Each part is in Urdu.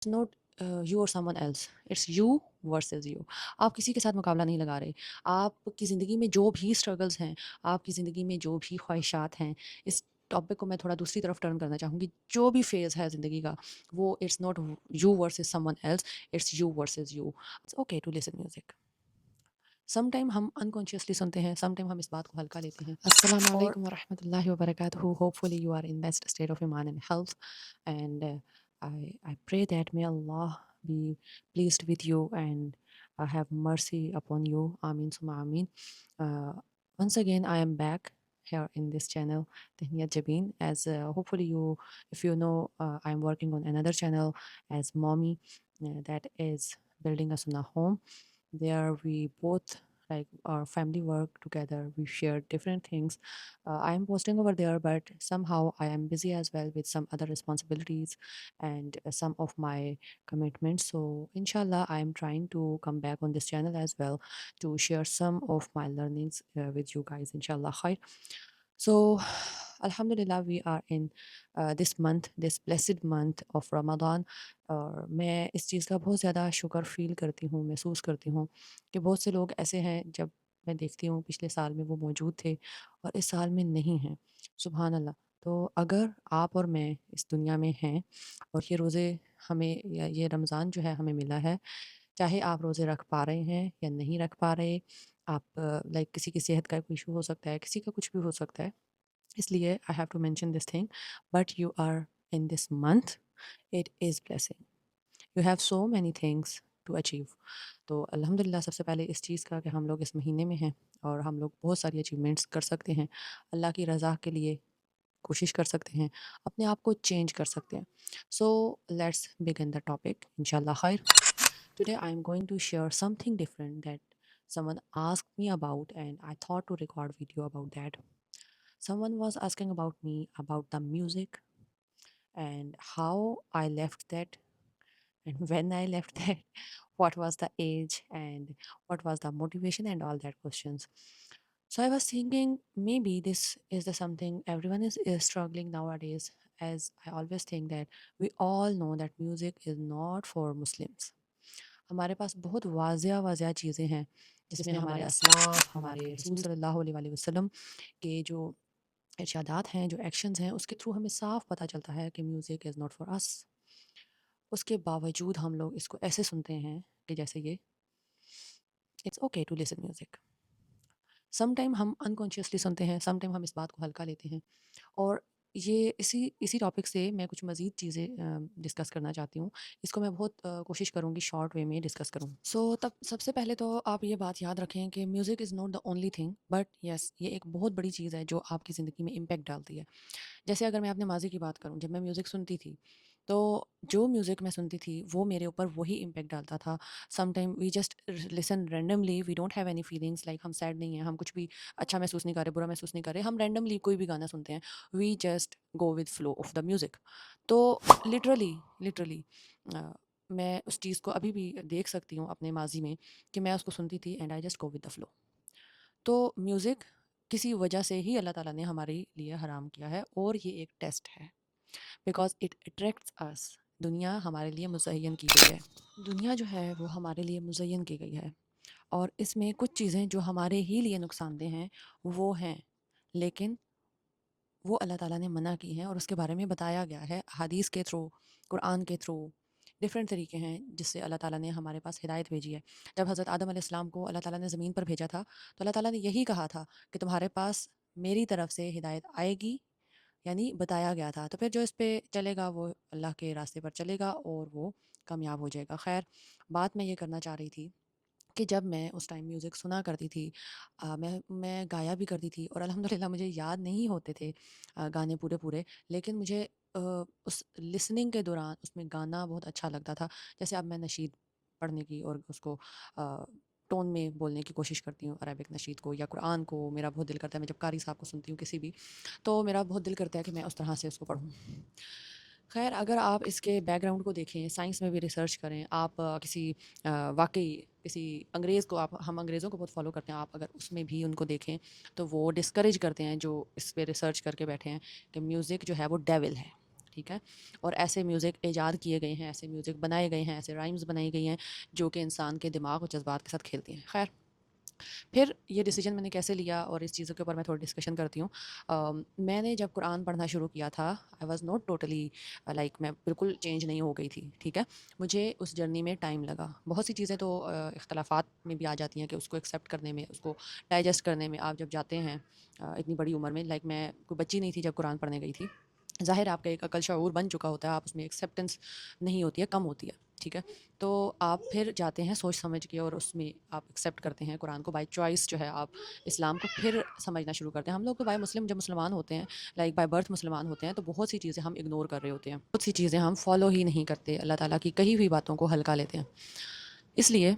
It's not you or someone else, it's you versus you. آپ کسی کے ساتھ مقابلہ نہیں لگا رہے. آپ کی زندگی میں جو بھی اسٹرگلس ہیں، آپ کی زندگی میں جو بھی خواہشات ہیں، اس ٹاپک کو میں تھوڑا دوسری طرف ٹرن کرنا چاہوں گی. جو بھی فیز ہے زندگی کا، وہ it's not you versus someone else, it's you versus you. It's okay to listen music. Some time ہم انکانشیسلی سنتے ہیں، سم ٹائم ہم اس بات کو ہلکا لیتے ہیں. السلام علیکم ورحمۃ اللہ وبرکاتہ. Hopefully you are in best state of ایمان and health. And I pray that may Allah be pleased with you and have mercy upon you. Ameen summa ameen. Uh, Once again, I am back here in this channel, Tahniyat Jabeen. As hopefully if you know, I'm working on another channel as Mommy that is building a sunnah home. There we both like our family work together. We share different things. I am posting over there, but somehow I am busy as well with some other responsibilities and some of my commitments. So inshallah I am trying to come back on this channel as well to share some of my learnings with you guys, inshallah khair. So alhamdulillah, we are in this blessed month of Ramadan. اور میں اس چیز کا بہت زیادہ شکر فیل کرتی ہوں، محسوس کرتی ہوں کہ بہت سے لوگ ایسے ہیں جب میں دیکھتی ہوں پچھلے سال میں وہ موجود تھے اور اس سال میں نہیں ہیں. سبحان اللہ. تو اگر آپ اور میں اس دنیا میں ہیں اور یہ روزے ہمیں یا یہ رمضان جو ہے ہمیں ملا ہے، چاہے آپ روزے رکھ پا رہے ہیں یا نہیں رکھ پا رہے، آپ لائک کسی کی صحت کا کوئی ایشو ہو سکتا ہے، کسی کا کچھ بھی ہو سکتا ہے، اس لیے I have to mention this thing. But you are in this month, it is blessing. You have so many things to achieve. تو الحمدللہ سب سے پہلے اس چیز کا کہ ہم لوگ اس مہینے میں ہیں اور ہم لوگ بہت ساری اچیومنٹس کر سکتے ہیں، اللہ کی رضا کے لیے کوشش کر سکتے ہیں، اپنے آپ کو چینج کر سکتے ہیں. So let's begin the topic انشاءاللہ خیر. Today I am going to share something different that someone asked me about, and I thought to record video about that. Someone was asking about me about the music and how I left that and when I left that, what was the age and what was the motivation and all that questions. So I was thinking maybe this is the something everyone is struggling nowadays, as I always think that we all know that music is not for Muslims. ہمارے پاس بہت واضح واضح چیزیں ہیں جس میں ہمارے اسلاف، ہمارے رسول صلی اللہ علیہ وآلہ وسلم کے جو ارشادات ہیں، جو ایکشنز ہیں، اس کے تھرو ہمیں صاف پتہ چلتا ہے کہ میوزک از ناٹ فار اس. اس کے باوجود ہم لوگ اس کو ایسے سنتے ہیں کہ جیسے یہ it's okay to listen music. Some time ہم انکانشیسلی سنتے ہیں، سم ٹائم ہم اس بات کو ہلکا لیتے ہیں. اور یہ اسی ٹاپک سے میں کچھ مزید چیزیں ڈسکس کرنا چاہتی ہوں. اس کو میں بہت کوشش کروں گی شارٹ وے میں ڈسکس کروں. تب سب سے پہلے تو آپ یہ بات یاد رکھیں کہ music is not the only thing, but yes یہ ایک بہت بڑی چیز ہے جو آپ کی زندگی میں امپیکٹ ڈالتی ہے. جیسے اگر میں اپنے ماضی کی بات کروں، جب میں میوزک سنتی تھی تو جو میوزک میں سنتی تھی وہ میرے اوپر وہی امپیکٹ ڈالتا تھا. Some time we just listen randomly, we don't have any feelings, like ہم سیڈ نہیں ہیں، ہم کچھ بھی اچھا محسوس نہیں کر رہے، برا محسوس نہیں کر رہے، ہم رینڈملی کوئی بھی گانا سنتے ہیں، we just go with flow of the music. تو لٹرلی میں اس چیز کو ابھی بھی دیکھ سکتی ہوں اپنے ماضی میں کہ میں اس کو سنتی تھی and I just go with the flow. تو میوزک کسی وجہ سے ہی اللہ تعالیٰ نے ہمارے لیے حرام کیا ہے، اور یہ ایک ٹیسٹ ہے بیکاز اٹ اٹریکٹس اس. دنیا ہمارے لیے مزین کی گئی ہے، دنیا جو ہے وہ ہمارے لیے مزین کی گئی ہے، اور اس میں کچھ چیزیں جو ہمارے ہی لیے نقصان دہ ہیں وہ ہیں، لیکن وہ اللہ تعالیٰ نے منع کی ہیں اور اس کے بارے میں بتایا گیا ہے حدیث کے تھرو، قرآن کے تھرو. ڈفرینٹ طریقے ہیں جس سے اللہ تعالیٰ نے ہمارے پاس ہدایت بھیجی ہے. جب حضرت آدم علیہ السلام کو اللہ تعالیٰ نے زمین پر بھیجا تھا تو اللہ تعالیٰ نے یہی کہا تھا کہ تمہارے پاس میری طرف سے ہدایت آئے گی، یعنی بتایا گیا تھا. تو پھر جو اس پہ چلے گا وہ اللہ کے راستے پر چلے گا اور وہ کامیاب ہو جائے گا. خیر، بات میں یہ کرنا چاہ رہی تھی کہ جب میں اس ٹائم میوزک سنا کرتی تھی، میں گایا بھی کرتی تھی، اور الحمدللہ مجھے یاد نہیں ہوتے تھے گانے پورے، لیکن مجھے اس لسننگ کے دوران اس میں گانا بہت اچھا لگتا تھا. جیسے اب میں نشید پڑھنے کی اور اس کو ٹون میں بولنے کی کوشش کرتی ہوں، عربک نشید کو یا قرآن کو، میرا بہت دل کرتا ہے. میں جب قاری صاحب کو سنتی ہوں کسی بھی، تو میرا بہت دل کرتا ہے کہ میں اس طرح سے اس کو پڑھوں. خیر، اگر آپ اس کے بیک گراؤنڈ کو دیکھیں، سائنس میں بھی ریسرچ کریں، آپ کسی واقعی کسی انگریز کو، ہم انگریزوں کو بہت فالو کرتے ہیں، آپ اگر اس میں بھی ان کو دیکھیں تو وہ ڈسکریج کرتے ہیں جو اس پہ ریسرچ کر کے بیٹھے ہیں کہ میوزک جو ہے وہ ڈیول ہے. ٹھیک ہے، اور ایسے میوزک ایجاد کیے گئے ہیں، ایسے میوزک بنائے گئے ہیں، ایسے رائمز بنائی گئی ہیں جو کہ انسان کے دماغ اور جذبات کے ساتھ کھیلتی ہیں. خیر، پھر یہ ڈیسیجن میں نے کیسے لیا اور اس چیزوں کے اوپر میں تھوڑی ڈسکشن کرتی ہوں. میں نے جب قرآن پڑھنا شروع کیا تھا، I was not totally like, میں بالکل چینج نہیں ہو گئی تھی. ٹھیک ہے، مجھے اس جرنی میں ٹائم لگا. بہت سی چیزیں تو اختلافات میں بھی آ جاتی ہیں کہ اس کو ایکسیپٹ کرنے میں، اس کو ڈائجسٹ کرنے میں. آپ جب جاتے ہیں اتنی بڑی عمر میں، لائک میں کوئی بچی نہیں تھی جب قرآن پڑھنے گئی تھی، ظاہر ہے آپ کا ایک عقل شعور بن چکا ہوتا ہے، آپ اس میں ایکسیپٹنس نہیں ہوتی ہے، کم ہوتی ہے. ٹھیک ہے، تو آپ پھر جاتے ہیں سوچ سمجھ کے اور اس میں آپ ایکسیپٹ کرتے ہیں قرآن کو بائی چوائس. جو ہے آپ اسلام کو پھر سمجھنا شروع کرتے ہیں. ہم لوگ تو بائی مسلم جب مسلمان ہوتے ہیں، لائک بائی برتھ مسلمان ہوتے ہیں، تو بہت سی چیزیں ہم اگنور کر رہے ہوتے ہیں، بہت سی چیزیں ہم فالو ہی نہیں کرتے، اللہ تعالیٰ کی کہی ہوئی باتوں کو ہلکا لیتے ہیں. اس لیے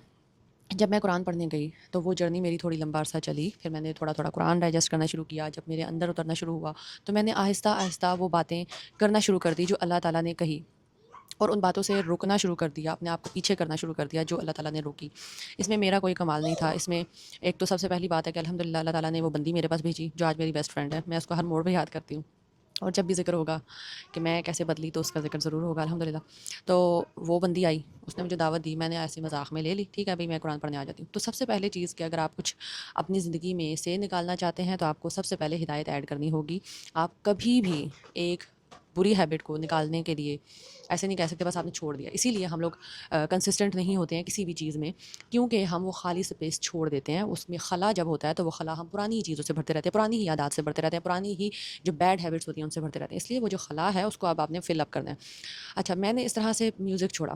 جب میں قرآن پڑھنے گئی تو وہ جرنی میری تھوڑی لمبا عرصہ چلی. پھر میں نے تھوڑا تھوڑا قرآن ڈائجسٹ کرنا شروع کیا. جب میرے اندر اترنا شروع ہوا تو میں نے آہستہ آہستہ وہ باتیں کرنا شروع کر دی جو اللہ تعالیٰ نے کہی، اور ان باتوں سے رکنا شروع کر دیا، اپنے آپ کو پیچھے کرنا شروع کر دیا جو اللہ تعالیٰ نے روکی. اس میں میرا کوئی کمال نہیں تھا. اس میں ایک تو سب سے پہلی بات ہے کہ الحمدللہ اللہ تعالیٰ نے وہ بندی میرے پاس بھیجی جو آج میری بیسٹ فرینڈ ہے. میں اس کو ہر موڑ پہ یاد کرتی ہوں، اور جب بھی ذکر ہوگا کہ میں کیسے بدلی تو اس کا ذکر ضرور ہوگا الحمدللہ. تو وہ بندی آئی، اس نے مجھے دعوت دی، میں نے ایسے مذاق میں لے لی. ٹھیک ہے بھائی، میں قرآن پڑھنے آ جاتی ہوں. تو سب سے پہلے چیز کہ اگر آپ کچھ اپنی زندگی میں سے نکالنا چاہتے ہیں تو آپ کو سب سے پہلے ہدایت ایڈ کرنی ہوگی. آپ کبھی بھی ایک بری ہیبٹ کو نکالنے کے لیے ایسے نہیں کہہ سکتے بس آپ نے چھوڑ دیا. اسی لیے ہم لوگ کنسسٹنٹ نہیں ہوتے ہیں کسی بھی چیز میں، کیونکہ ہم وہ خالی سپیس چھوڑ دیتے ہیں. اس میں خلا جب ہوتا ہے تو وہ خلا ہم پرانی ہی چیزوں سے بھرتے رہتے ہیں، پرانی ہی عادات سے بھرتے رہتے ہیں، پرانی ہی جو بیڈ ہیبٹس ہوتی ہیں ان سے بھرتے رہتے ہیں. اس لیے وہ جو خلا ہے اس کو اب آپ نے فل اپ کرنا ہے. اچھا، میں نے اس طرح سے میوزک چھوڑا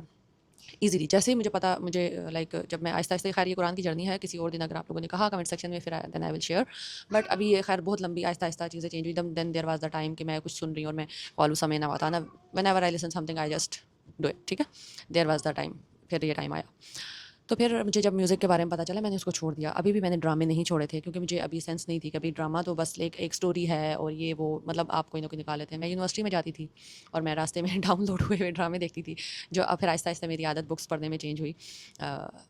ایزیلی. جیسے ہی مجھے لائک جب میں آہستہ آہستہ، خیر یہ قرآن کی جرنی ہے، کسی اور دن اگر آپ لوگوں نے کہا کمنٹ سیکشن میں پھر دین آئی ول شیئر. بٹ ابھی یہ خیر بہت لمبی آہستہ آہستہ چیزیں چینج ہوئی. دین دیر واز دا ٹائم کہ میں کچھ سن رہی ہوں اور میں قالوا سمعنا واطعنا، whenever I listen something I just do it. ٹھیک ہے، دیر واز دا ٹائم. پھر یہ ٹائم آیا. تو پھر مجھے جب میوزک کے بارے میں پتہ چلا میں نے اس کو چھوڑ دیا. ابھی بھی میں نے ڈرامے نہیں چھوڑے تھے کیونکہ مجھے ابھی سینس نہیں تھی کہ ابھی ڈرامہ تو بس ایک اسٹوری ہے اور یہ وہ، مطلب آپ کوئی نہ کوئی نکال لیتے ہیں. میں یونیورسٹی میں جاتی تھی اور میں راستے میں ڈاؤن لوڈ ہوئے ڈرامے دیکھتی تھی، جو اب پھر آہستہ آہستہ میری عادت بکس پڑھنے میں چینج ہوئی.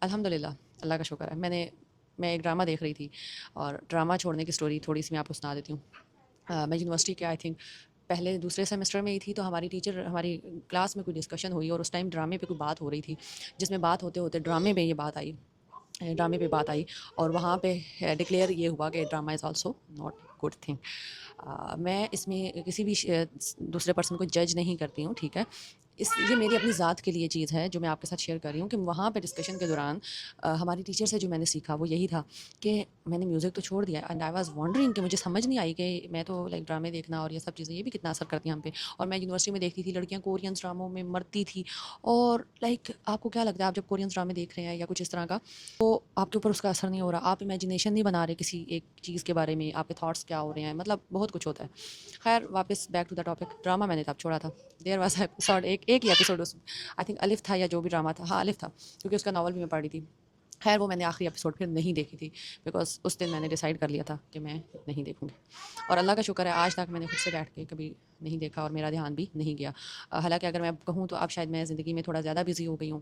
الحمدللہ، اللہ کا شکر ہے. میں ایک ڈرامہ دیکھ رہی تھی اور ڈرامہ چھوڑنے کی اسٹوری تھوڑی سی میں آپ کو سنا دیتی ہوں. میں یونیورسٹی کے آئی تھنک پہلے دوسرے سیمسٹر میں ہی تھی. تو ہماری ٹیچر، ہماری کلاس میں کوئی ڈسکشن ہوئی اور اس ٹائم ڈرامے پہ کوئی بات ہو رہی تھی، جس میں بات ہوتے ہوتے ڈرامے پہ بات آئی اور وہاں پہ ڈکلیئر یہ ہوا کہ drama is also not good thing. میں اس میں کسی بھی دوسرے پرسن کو جج نہیں کرتی ہوں. ٹھیک ہے، یہ میری اپنی ذات کے لیے چیز ہے جو میں آپ کے ساتھ شیئر کر رہی ہوں کہ وہاں پہ ڈسکشن کے دوران ہماری ٹیچر سے جو میں نے سیکھا وہ یہی تھا کہ میں نے میوزک تو چھوڑ دیا. اینڈ آئی واز وانڈرنگ کہ مجھے سمجھ نہیں آئی کہ میں تو لائک ڈرامے دیکھنا اور یہ سب چیزیں یہ بھی کتنا اثر کرتی ہیں ہم پہ. اور میں یونیورسٹی میں دیکھتی تھی لڑکیاں کورینس ڈراموں میں مرتی تھی. اور لائک آپ کو کیا لگتا ہے آپ جب کورینس ڈرامے دیکھ رہے ہیں یا کچھ اس طرح کا، تو آپ کے اوپر اس کا اثر نہیں ہو رہا، آپ امیجنیشن نہیں بنا رہے کسی ایک چیز کے بارے میں، آپ کے تھاٹس کیا ہو رہے ہیں، مطلب بہت کچھ ہوتا ہے. خیر واپس back to the topic. Drama میں نے تب چھوڑا تھا. دیر واز ایپیسوڈ، ایک ہی ایپیسوڈ اس آئی تھنک الف تھا یا جو بھی ڈرامہ تھا، ہاں الف تھا، کیونکہ اس کا ناول بھی میں پڑھ رہی تھی. خیر وہ میں نے آخری ایپیسوڈ پھر نہیں دیکھی تھی بیکاز اس دن میں نے ڈیسائیڈ کر لیا تھا کہ میں نہیں دیکھوں گی. اور اللہ کا شکر ہے آج تک میں نے خود سے بیٹھ کے کبھی نہیں دیکھا اور میرا دھیان بھی نہیں گیا. حالانکہ اگر میں کہوں تو اب شاید میں زندگی میں تھوڑا زیادہ بزی ہو گئی ہوں،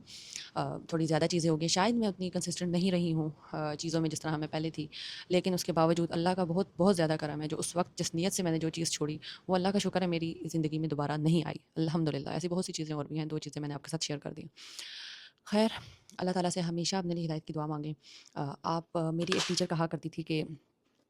تھوڑی زیادہ چیزیں ہو گئی، شاید میں اتنی کنسسٹنٹ نہیں رہی ہوں چیزوں میں جس طرح میں پہلے تھی. لیکن اس کے باوجود اللہ کا بہت بہت زیادہ کرم ہے جو اس وقت جس نیت سے میں نے جو چیز چھوڑی وہ اللہ کا شکر ہے میری زندگی میں دوبارہ نہیں آئی الحمدللہ. ایسی بہت سی چیزیں اور بھی ہیں، 2 چیزیں میں نے آپ کے ساتھ شیئر کر دیں. خیر، اللہ تعالیٰ سے ہمیشہ اپنے لیے ہدایت کی دعا مانگیں. آپ میری ایک ٹیچر کہا کرتی تھی کہ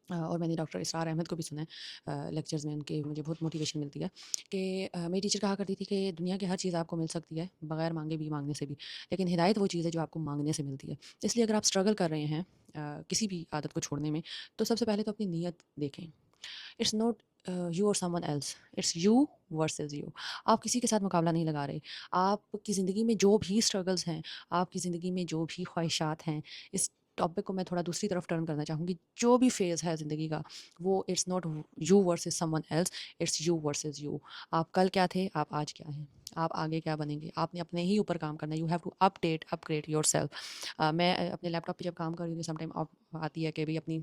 اور میں نے ڈاکٹر اسرار احمد کو بھی سنا ہے لیکچرز میں، ان کے مجھے بہت موٹیویشن ملتی ہے کہ میری ٹیچر کہا کرتی تھی کہ دنیا کی ہر چیز آپ کو مل سکتی ہے بغیر مانگے بھی، مانگنے سے بھی، لیکن ہدایت وہ چیز ہے جو آپ کو مانگنے سے ملتی ہے. اس لیے اگر آپ اسٹرگل کر رہے ہیں کسی بھی عادت کو چھوڑنے میں تو سب سے پہلے تو اپنی نیت دیکھیں. It's not you or someone else, it's you versus you. آپ کسی کے ساتھ مقابلہ نہیں لگا رہے. آپ کی زندگی میں جو بھی اسٹرگلز ہیں، آپ کی زندگی میں جو بھی خواہشات ہیں، اس ٹاپک کو میں تھوڑا دوسری طرف ٹرن کرنا چاہوں گی. جو بھی فیز ہے زندگی کا وہ it's not you versus someone else, it's you versus you. آپ کل کیا تھے، آپ آج کیا ہیں، آپ آگے کیا بنیں گے. آپ نے اپنے ہی اوپر کام کرنا ہے. You have to upgrade yourself. میں اپنے لیپ ٹاپ پہ جب کام کر رہی ہوں سم ٹائم آتی ہے کہ بھائی اپنی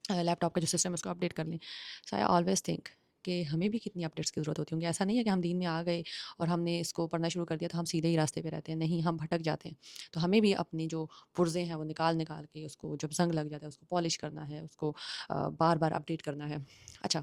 لیپ ٹاپ کا جو سسٹم ہے اس کو اپڈیٹ کر لیں. سو آئی آلویز تھنک کہ ہمیں بھی کتنی اپڈیٹس کی ضرورت ہوتی ہوں گی. ایسا نہیں ہے کہ ہم دین میں آ گئے اور ہم نے اس کو پڑھنا شروع کر دیا تو ہم سیدھے ہی راستے پہ رہتے ہیں. نہیں، ہم بھٹک جاتے ہیں. تو ہمیں بھی اپنی جو پرزے ہیں وہ نکال کے اس کو جب زنگ لگ جاتا ہے اس کو پالش کرنا ہے، اس کو بار بار اپڈیٹ کرنا ہے. اچھا،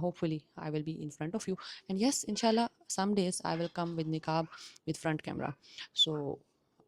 hopefully I will be in front of you, and yes, inshallah some days I will come with niqab with front camera. So